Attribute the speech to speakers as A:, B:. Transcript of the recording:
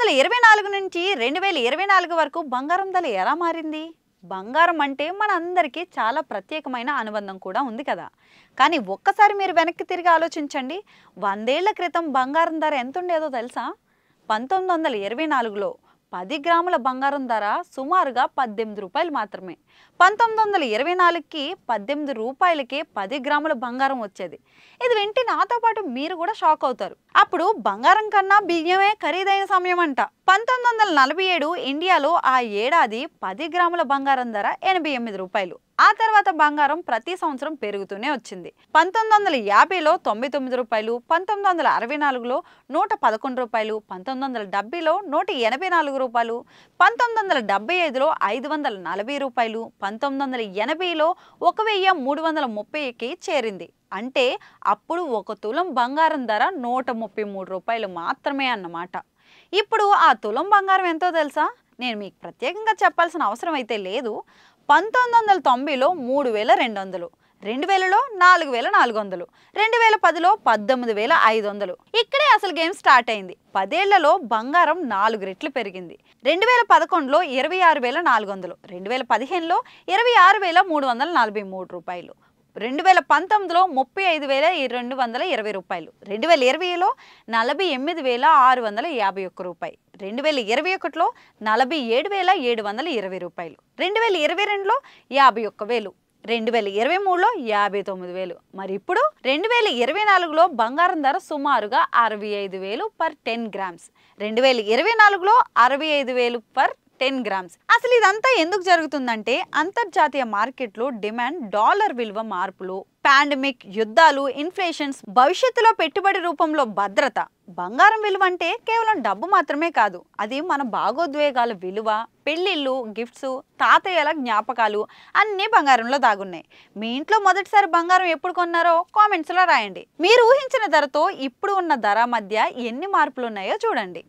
A: 1924 నుంచి 2024 వరకు బంగారం ధర ఎలా మారింది? బంగారం అంటే మనందరికీ చాలా ప్రత్యేకమైన అనుబంధం కూడా ఉంది కదా. కానీ ఒక్కసారి మీరు వెనక్కి తిరిగి ఆలోచించండి. 100 ఏళ్ల క్రితం బంగారం ధర ఎంత ఉండేదో తెలుసా? 1924లో 10 గ్రాముల బంగారం ధర సుమారుగా 18 రూపాయలు మాత్రమే. 1924కి 18 రూపాయలకే 10 గ్రాముల బంగారం వచ్చేది. ఇది వింటే నాతో పాటు మీరు కూడా షాక్ అవుతారు. అప్పుడు బంగారం కన్నా బియ్యమే ఖరీదైన సమయం అంట. 1947 ఇండియాలో ఆ ఏడాది 10 గ్రాముల బంగారం ధర 88 రూపాయలు. ఆ తర్వాత బంగారం ప్రతి సంవత్సరం పెరుగుతూనే వచ్చింది. 1950లో 99 రూపాయలు, 1964లో 111 రూపాయలు, 1970లో 184 రూపాయలు, 1975లో 540 రూపాయలు, 1980లో 1330కి చేరింది. అంటే అప్పుడు ఒక తులం బంగారం ధర 133 రూపాయలు మాత్రమే అన్నమాట. ఇప్పుడు ఆ తులం బంగారం ఎంతో తెలుసా? నేను మీకు ప్రత్యేకంగా చెప్పాల్సిన అవసరం అయితే లేదు. 1990లో 3200, 2000లో 4400, 2010లో 18500. ఇక్కడే అసలు గేమ్ స్టార్ట్ అయింది. 10 ఏళ్లలో బంగారం 4 రెట్లు పెరిగింది. 2011లో 26400, 2015లో 26343 రూపాయలు, 2019లో 35220 రూపాయలు, 2020లో 48651 రూపాయలు, 2021లో 47720 రూపాయలు, 2022లో 51000, 2023లో 59000. మరి ఇప్పుడు 2024లో బంగారం ధర సుమారుగా 65000 పర్ 10 గ్రామ్స్. 2024లో 65000 per 10 grams. అసలు ఇదంతా ఎందుకు జరుగుతుందంటే అంతర్జాతీయ మార్కెట్లో డిమాండ్, డాలర్ విలువ మార్పులు, పాండమిక్, యుద్ధాలు, ఇన్ఫ్లేషన్స్, భవిష్యత్తులో పెట్టుబడి రూపంలో భద్రత. బంగారం విలువ అంటే కేవలం డబ్బు మాత్రమే కాదు, అది మన భాగోద్వేగాల విలువ, పెళ్ళిళ్ళు, గిఫ్ట్స్, తాతయ్యల జ్ఞాపకాలు అన్నీ బంగారంలో దాగున్నాయి. మీ ఇంట్లో మొదటిసారి బంగారం ఎప్పుడు కొన్నారో కామెంట్స్లో రాయండి. మీరు ఊహించిన ధరతో ఇప్పుడు ఉన్న ధర మధ్య ఎన్ని మార్పులు ఉన్నాయో చూడండి.